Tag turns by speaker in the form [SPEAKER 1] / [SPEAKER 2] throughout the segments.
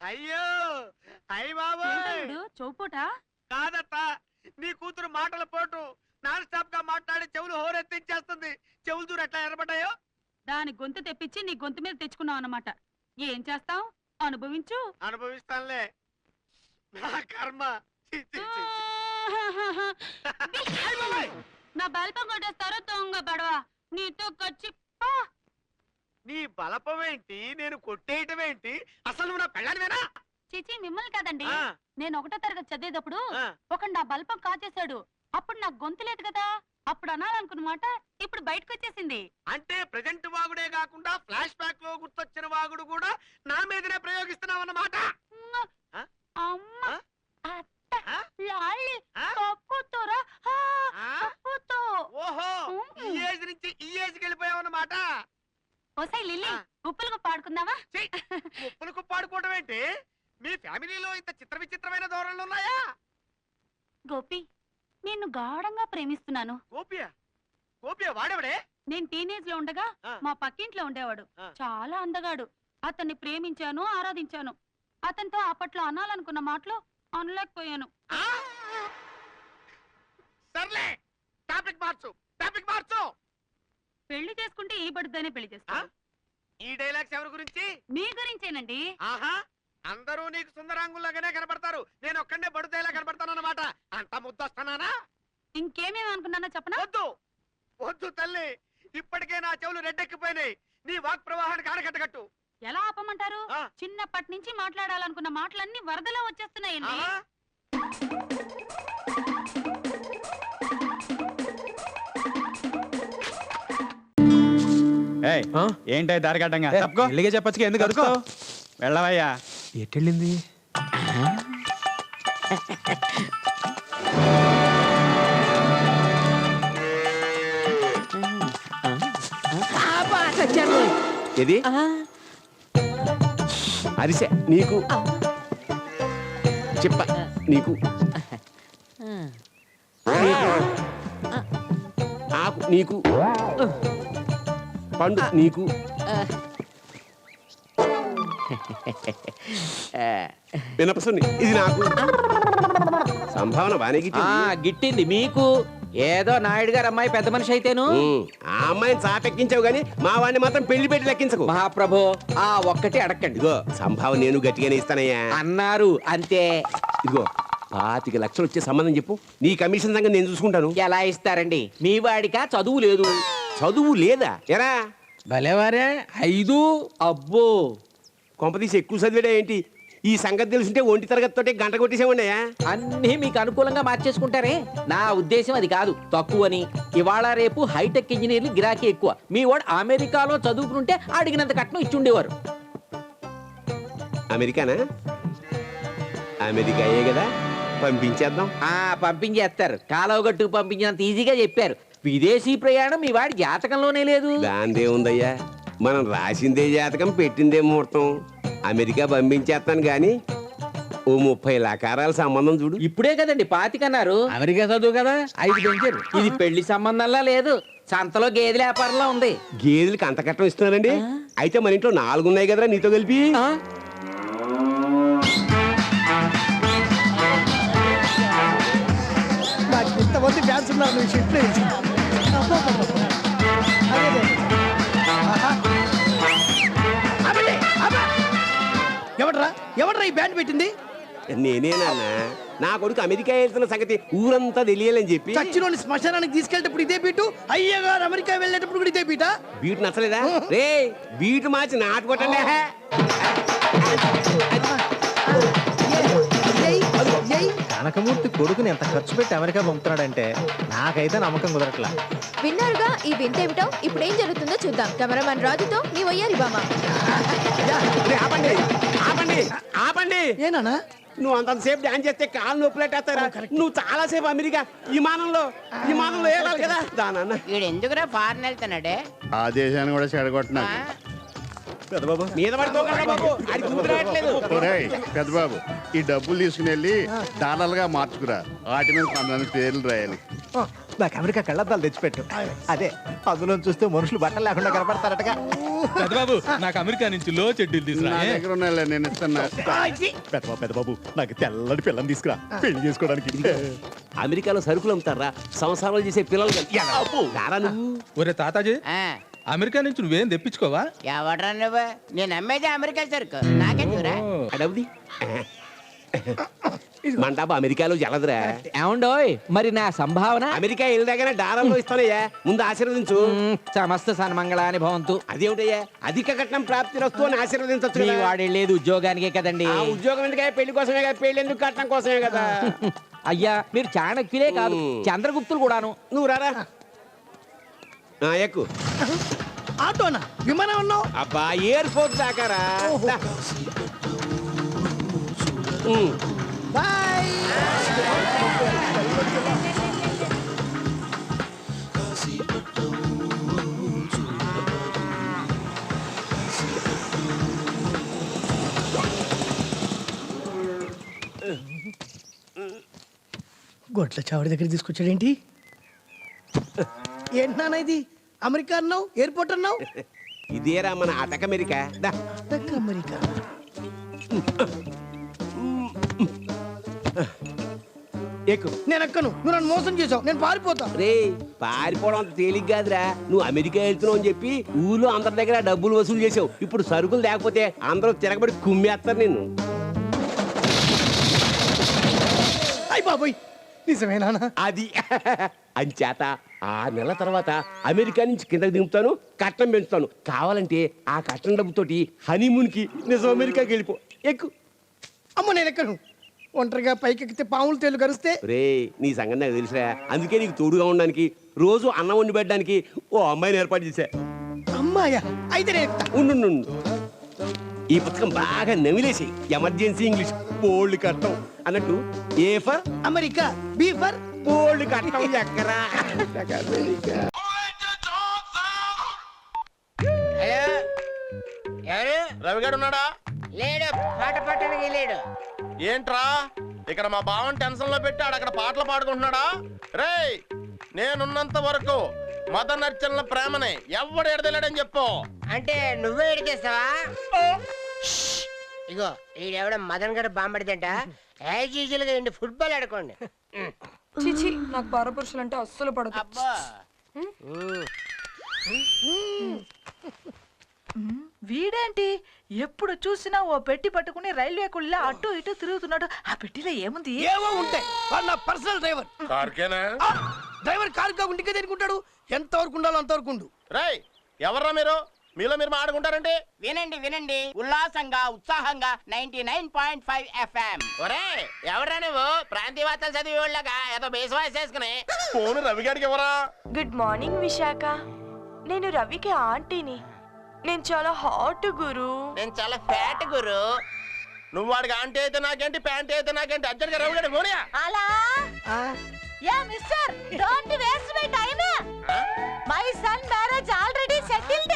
[SPEAKER 1] అయ్యో అయ్య బాబోయ్
[SPEAKER 2] చౌపూట
[SPEAKER 1] కాదత్త నీ కూతురు మాటల పోటు నాన్ స్టాప్ గా మాట్లాడి చెవులు హోరెత్తించేస్తుంది. చెవులు దూరం ఎట్లా ఎరబడ్డాయో
[SPEAKER 2] దాని గొంతు తెప్పించి నీ గొంతు మీద తెచ్చుకున్నావు అన్నమాట. ఏం చేస్తావు? అనుభవించు.
[SPEAKER 1] అనుభవిస్తానులే, నా కర్మ. ఛీ, ఛీ, ఛీ.
[SPEAKER 2] నా బల్పం కొట్టేస్తారో దొంగ బడవా. నీతో కచ్చి
[SPEAKER 1] నీ బలపమేంటి, నేను కొట్టేయటమేంటి? అసలు నువ్వు నా పెళ్ళానివేనా?
[SPEAKER 2] చిచి మిమ్మల్ని కాదండి.
[SPEAKER 1] ఆ.
[SPEAKER 2] నేను 1వ తరగతి చదివేటప్పుడు
[SPEAKER 1] ఆ.
[SPEAKER 2] ఒక నా బల్పం కాచేశాడు. అప్పుడు నాకు గొంతు లేదు కదా. అప్పుడు అనాలనుకున్నమాట ఇప్పుడు బయటకు వచ్చేసింది.
[SPEAKER 1] అంటే ప్రెజెంట్ వాగుడే కాకుండా ఫ్లాష్ బ్యాక్ లో గుర్తొచ్చిన వాగుడు కూడా నా మీదనే ప్రయోగిస్తున్నావు అన్నమాట.
[SPEAKER 2] అమ్మ అత్త లాలి కప్పుతోరా కప్పుతో.
[SPEAKER 1] ఓహో, ఈ ఏజ్ నుంచి ఈ ఏజ్కి వెళ్ళిపోయావు అన్నమాట.
[SPEAKER 2] ఓసై లిల్లీ, ఉప్పులకు పాడుకుందావా?
[SPEAKER 1] ఉప్పులకు పాడుకోవడం ఏంటి? మీ ఫ్యామిలీలో ఇంత చిత్ర విచిత్రమైన ధోరణులు ఉన్నాయా?
[SPEAKER 2] గోపి, నిన్ను గాఢంగా ప్రేమిస్తున్నాను.
[SPEAKER 1] గోపియా? గోపియా వాడెవడే?
[SPEAKER 2] నేను టీనేజ్ లో ఉండగా మా పక్కింట్లో ఉండేవాడు. చాలా అందగాడు. అతన్ని ప్రేమించాను, ఆరాధించాను. అతనితో అప్పట్లో అనాలనుకున్న మాటలు అనలేకపోయాను.
[SPEAKER 1] సర్లే, టాపిక్ మార్చు, టాపిక్ మార్చు.
[SPEAKER 2] పెళ్లి చేసుకుంటే ఈ బడుద్దనే పెళ్లి చేసుకో.
[SPEAKER 1] ఈ డైలాగ్స్ ఎవరి గురించి?
[SPEAKER 2] మీ గురించేనండి.
[SPEAKER 1] ఆహా, అందరూ నీకు సుందరాంగుల్లాగానే కనబడతారు, నేను ఒక్కడే బడుదేలా కనబడతాను అన్నమాట. అంత ముద్దొస్తానా?
[SPEAKER 2] ఇంకేమేమి అనుకున్నానో చెప్పనా?
[SPEAKER 1] వద్దు వద్దు తల్లి, ఇప్పటికే నా చెవులు రెడ్డెక్కిపోయినాయి. నీ వాక్ ప్రవాహానికి ఆనకట్టగట్టు.
[SPEAKER 2] ఎలా ఆపమంటారు? చిన్నప్పటి నుంచి మాట్లాడాలనుకున్న మాటలన్నీ వరదలో వచ్చేస్తున్నాయండి.
[SPEAKER 3] ఏంటో దారిగడ్డంగా
[SPEAKER 4] ఇలాగే చెప్పచ్చు. ఎందుకు అరుస్తావు?
[SPEAKER 3] వెళ్ళవయ్యా.
[SPEAKER 4] ఎట్టెళ్ళింది?
[SPEAKER 5] ఏది అరిసె నీకు, చెప్ప నీకు, ఆకు నీకు, పండు నీకు, వినపస్తుంది ఇది నాకు. సంభావన బానే
[SPEAKER 6] గిట్టింది మీకు. ఏదో నాయుడు గారు అమ్మాయి పెద్ద మనిషి అయితేను
[SPEAKER 5] ఆ అమ్మాయిని చాపెక్కించావు గాని మా వాడిని మాత్రం పెళ్లి పెట్టి లెక్కించకు.
[SPEAKER 6] మహాప్రభు ఆ ఒక్కటి అడగండి.
[SPEAKER 5] ఇదిగో సంభావన నేను గట్టిగానే ఇస్తానయ్యా
[SPEAKER 6] అన్నారు అంతే.
[SPEAKER 5] ఇదిగో 25 లక్షలు వచ్చే సంబంధం చెప్పు, నీ కమిషన్ సంగతి నేను చూసుకుంటాను.
[SPEAKER 6] ఎలా ఇస్తారండి? మీ వాడికా చదువు లేదు?
[SPEAKER 5] చదువు లేదా ఎరా?
[SPEAKER 6] భలేవారే 5. అబ్బో,
[SPEAKER 5] కొంపతీసి ఎక్కువ చదివాడా ఏంటి? ఈ సంగతి తెలుసుంటే 1 తరగతితోటే గంట కొట్టేసేవాడియా.
[SPEAKER 6] అన్నీ మీకు అనుకూలంగా మార్చేసుకుంటారే. నా ఉద్దేశం అది కాదు, తక్కువని. ఇవాళ రేపు హైటెక్ ఇంజనీర్లు గిరాకీ ఎక్కువ. మీ వాడు అమెరికాలో చదువుకుంటే అడిగినంత కట్నం ఇచ్చుండేవారు.
[SPEAKER 5] అమెరికానా? అమెరికాయే కదా, పంపించేద్దాం.
[SPEAKER 6] పంపించేస్తారు. కాలువగట్టుకు పంపించినంత ఈజీగా చెప్పారు. విదేశీ ప్రయాణం మీ వాడి జాతకంలోనే లేదు.
[SPEAKER 5] దాందే ఉందయ్యా, మనం రాసిందే జాతకం, పెట్టిందే ముహూర్తం. అమెరికా పంపించేస్తాను గాని ఓ 30 లకారాల సంబంధం చూడు.
[SPEAKER 6] ఇప్పుడే కదండి 25 అన్నారు.
[SPEAKER 4] అమెరికా చదువు కదా 5 పెంచారు.
[SPEAKER 6] ఇది పెళ్లి సంబంధంలా లేదు, సంతలో గేదెల వ్యాపారంలో ఉంది.
[SPEAKER 5] గేదెలకి అంత కట్టం ఇస్తున్నారండి? అయితే మన ఇంట్లో 4 ఉన్నాయి కదరా నీతో కలిపి.
[SPEAKER 7] ఇంతమంది డాన్స్ ఉన్నారు, నువ్వు షిఫ్ట్ ఎవడ్రా ఎవడ్రా ఈ బ్యాండ్ పెట్టింది?
[SPEAKER 5] నేనేనన్నా. నా కొడుకు అమెరికా వెళ్తున్న సంగతి ఊరంతా తెలియాలని చెప్పి
[SPEAKER 7] చచ్చినోని శ్మశానానికి తీసుకెళ్ళేటప్పుడు ఇదే బీటు, అయ్యగారు అమెరికా వెళ్ళేటప్పుడు కూడా ఇదే బీటా?
[SPEAKER 5] బీటు నచ్చలేదా? రే బీటు మార్చి నాటు కొట్టండి.
[SPEAKER 4] కనకమూర్తి కొడుకుని ఎంత ఖర్చు పెట్టి అమెరికా పంపుతున్నాడంటే నాకైతే నమ్మకం కుదరట్లా.
[SPEAKER 8] విన్నారుగా ఈ వింటేమిటో. ఇప్పుడు ఏం జరుగుతుందో చూద్దాం. కెమెరామెన్ రాజుతో నీ వయ్యారి బామా.
[SPEAKER 5] ఆపండి ఆపండి ఆపండి.
[SPEAKER 7] ఏనా
[SPEAKER 5] నువ్వు అంతసేపు డాన్స్ చేస్తే కాలు నొప్పులెట్టేస్తారా? నువ్వు చాలా సేపు అమెరికా విమానంలో వెళ్ళాలి కదా. దానన్న
[SPEAKER 9] వీడు ఎందుకురా ఫారెన్ వెళ్తున్నాడే?
[SPEAKER 10] ఆ దేశాన్ని కూడా చెడగొట్టినాడు. పెద్దబాబు ఈ డబ్బులు తీసుకుని వెళ్ళి డాలర్గా మార్చుకురా. వాటి మీద 10 పేర్లు రాయాలి.
[SPEAKER 4] నాకు అమెరికా కళ్ళద్దాలు తెచ్చిపెట్టు. అదే అందులో చూస్తే మనుషులు బట్టలు లేకుండా కనపడతారటగా.
[SPEAKER 11] పెద్దబాబు నాకు అమెరికా నుంచి లో చెడ్డీలు
[SPEAKER 10] నా
[SPEAKER 11] తీసుకురా.
[SPEAKER 10] దగ్గర ఉన్నాయిలే, నేను ఇస్తున్నా.
[SPEAKER 4] పెద్దబాబు నాకు తెల్లటి పిల్లని తీసుకురా పెళ్లి చేసుకోవడానికి.
[SPEAKER 5] అమెరికాలో సరుకులు అమ్ముతారా, సంసారాలు చేసే పిల్లలు రారా నువ్వు.
[SPEAKER 11] ఒరే తాతాజీ, అమెరికా నుంచి నువ్వేం తెప్పించుకోవా?
[SPEAKER 9] ఎవడ్రా నువ్వు? నేను అమ్మేది అమెరికా సరుకు, నాకెందుకురా?
[SPEAKER 5] అడవుది మన డబ్బు అమెరికాలో జలదురా.
[SPEAKER 6] ఏమండోయ్ మరి నా సంభావన?
[SPEAKER 5] అమెరికా వెళ్ళదాగానే డాలర్లో ఇస్తానయ్యా, ముందు ఆశీర్వదించు.
[SPEAKER 6] సమస్త సన్మంగళాని భవంతు.
[SPEAKER 5] అదేమిటయ్యా, అధిక కట్నం ప్రాప్తి వస్తూ అని ఆశీర్వదించచ్చు.
[SPEAKER 6] మీ వాడేళ్ళేది ఉద్యోగానికే కదండి.
[SPEAKER 5] ఆ ఉద్యోగం ఎందుకే, పెళ్లి కోసమే కదా. పెళ్లి ఎందుకు, కట్నం కోసమే కదా.
[SPEAKER 6] అయ్యా మీరు చాణక్యులే కాదు, చంద్రగుప్తులు కూడాను.
[SPEAKER 5] నువ్వు రారా. ఎక్కు.
[SPEAKER 7] ఆటోనా విమానం ఉన్నావు?
[SPEAKER 5] అబ్బా ఎయిర్పోర్ట్ దాకారా.
[SPEAKER 7] బాయ్. గొడ్ల చావడి దగ్గర తీసుకొచ్చాడేంటి? ఏంటి నాన్న ఇది? అమెరికా అన్నావు, ఎయిర్పోర్ట్ అన్నావు.
[SPEAKER 5] ఇదేరా మన అటక అమెరికా.
[SPEAKER 7] అమెరికా
[SPEAKER 5] ఎక్కు.
[SPEAKER 7] నేను ఎక్కను, నువ్వు నన్ను మోసం చేసావు, నేను పారిపోతా.
[SPEAKER 5] రే పారిపోవడం అంత తేలిక కాదురా. నువ్వు అమెరికా వెళ్తున్నావు అని చెప్పి ఊళ్ళో అందరి దగ్గర డబ్బులు వసూలు చేసావు. ఇప్పుడు సరుకులు లేకపోతే అందరూ తిరగబడి కుమ్మేస్తారు నిన్ను.
[SPEAKER 7] అయ్ బాబోయ్, నిజమేనా?
[SPEAKER 5] అది అంచేత 6 నెలల తర్వాత అమెరికా నుంచి కిందకి దింపుతాను, కట్నం పెంచుతాను. కావాలంటే ఆ కట్నం డబ్బుతోటి హనీమూన్కి నిజం అమెరికాకి వెళ్ళిపో. ఎక్కు.
[SPEAKER 7] అమ్మ నేను ఎక్కను. ఒంటరిగా పైకెక్కితే పాములు తేలు కరిస్తే.
[SPEAKER 5] రే నీ సంగతి నాకు తెలుసురా. అందుకే నీకు తోడుగా ఉండడానికి, రోజు అన్నం వండి పెట్టడానికి ఓ అమ్మాయిని ఏర్పాటు చేశా.
[SPEAKER 7] అమ్మాయా? అయితే నేను ఎక్కుతా.
[SPEAKER 5] ఉండు. ఈ పుస్తకం బాగా నమిలేసి ఎమర్జెన్సీ ఇంగ్లీష్ బోల్డ్ కట్టం అన్నట్టు. A for
[SPEAKER 7] America, B for
[SPEAKER 5] bold కట్టం ఎక్కరా.
[SPEAKER 9] హలో, ఎవరు?
[SPEAKER 1] రవిగాడు ఉన్నాడా?
[SPEAKER 9] లేడు, పాట పాడటానికి లేడు.
[SPEAKER 1] ఏంట్రా ఇక్కడ మా బావని టెన్షన్ లో పెట్టాడు, అక్కడ పాటలు పాడుకుంటున్నాడా? రేయ్ నేనున్నంత వరకు మదన్ అర్చనల ప్రేమని ఎవడు ఎడదలేడని చెప్పు.
[SPEAKER 9] అంటే నువ్వే ఎడిచేస్తావా? ఇగో ఈడెవడ మదన్ గడ బాంబడిదంట. యాజ్ యూజువల్ గా ఇండి ఫుట్బాల్ ఆడుకోండి.
[SPEAKER 2] చిచి నాకు పరపురుషులు అంటే అస్సలు పడదు.
[SPEAKER 9] అబ్బా
[SPEAKER 2] వీడేంటి ఎప్పుడు చూసినా ఓ పెట్టి పట్టుకుని రైల్వే కుళ్ళ అటు ఇటు తిరుగుతున్నాడు. ఆ పెట్టిలో ఏముంది?
[SPEAKER 7] ఏవో ఉంటాయి. వాడు నా పర్సనల్ డ్రైవర్.
[SPEAKER 1] కార్కేనా?
[SPEAKER 7] డ్రైవర్ కారు కాకుండా ఇంకే దేనికుంటాడు? ఎంత వరకు ఉండాలో అంతవరకు ఉండు.
[SPEAKER 1] రేయ్ ఎవర్రా మీరు? మీలో మీరు మాట్లాడుకుంటారండి.
[SPEAKER 9] వినండి ఉల్లాసంగా ఉత్సాహంగా 99.5 FM. ఒరే ఎవరా నువ్వు? ప్రాంతీయ వార్తలు చదివి వాళ్ళగా ఏదో బేస్ వాయిస్ వేసుకుని
[SPEAKER 1] ఫోన్ రవిగాడికి ఎవరా?
[SPEAKER 2] గుడ్ మార్నింగ్ విశాఖ, నేను రవికి ఆంటీని. నేను చాలా హాట్ గురు.
[SPEAKER 9] నేను చాలా ఫ్యాట్ గురు.
[SPEAKER 1] నువ్వు వాడికి ఆంటీ అయితే నాకేంటి, ప్యాంటీ అయితే నాకేంటి? అర్జెంట్ గా రవిగాడి ఫోనియా.
[SPEAKER 2] అలా yeah mister, don't waste my time. My son marriage already settled.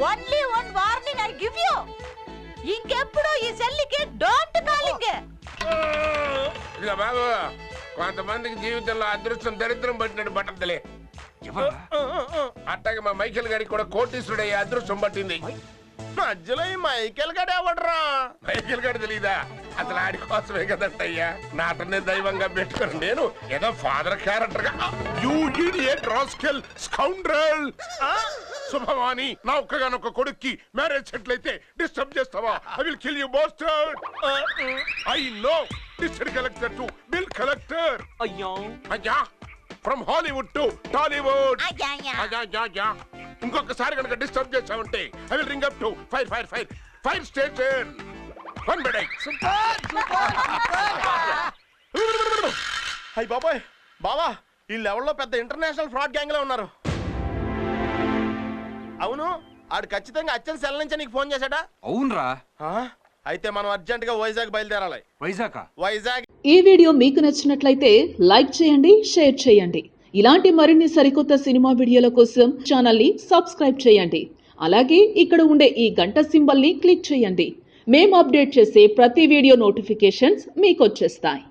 [SPEAKER 2] Only one warning I give you. ఇంకెప్పుడు ఈ సెల్లికి డోంట్ కాలింగ్.
[SPEAKER 1] ఇక బాబు కొంతమందికి జీవితంలో అదృష్టం దరిద్రం పట్టినట్టు పట్టదులే. అట్టగా మా మైకేల్ గారికి కూడా కోటీశ్వరుడు అయ్యే అదృష్టం పట్టింది. మధ్యలో ఈ మైకేల్ గారు ఎవడరా? మైకేల్ గారు తెలీదా? అసలు ఆడి కోసమే కదంటయ్యా నాటనే దైవంగా పెట్టుకుని నేను ఏదో ఫాదర్ క్యారెక్టర్ గా. You idiot rascal scoundrel. Shubhavani నా ఒక్కగానొక్క కొడుక్కి మ్యారేజ్ సెటిల్ అయితే డిస్టర్బ్ చేస్తావా? I will kill you bastard. I know district collector to bill collector. అయ్యా ఫ్రమ్ హాలీవుడ్ టు టాలీవుడ్. ఇంకొకసారి కనుక డిస్టర్బ్ చేసావంటే I will ring up to fire station. One bed. అయ్య బాబాయ్ బావా, ఈ లెవెల్లో పెద్ద ఇంటర్నేషనల్ ఫ్రాడ్ గ్యాంగ్ లో ఉన్నారు. అవును, ఆడు ఖచ్చితంగా అచ్చన్ సెల్ నుంచి నీకు ఫోన్ చేశాడా?
[SPEAKER 11] అవునరా.
[SPEAKER 1] అయితే మనం అర్జెంట్ గా వైజాగ్ బయలుదేరాలి. వైజాగ్.
[SPEAKER 2] ఈ వీడియో మీకు నచ్చినట్లయితే లైక్ చేయండి, షేర్ చేయండి. ఇలాంటి మరిన్ని సరికొత్త సినిమా వీడియోల కోసం ఛానల్ ని సబ్స్క్రైబ్ చేయండి. అలాగే ఇక్కడ ఉండే ఈ గంట సింబల్ ని క్లిక్ చేయండి. మేము అప్డేట్ చేసే ప్రతి వీడియో నోటిఫికేషన్స్ మీకు వచ్చేస్తాయి.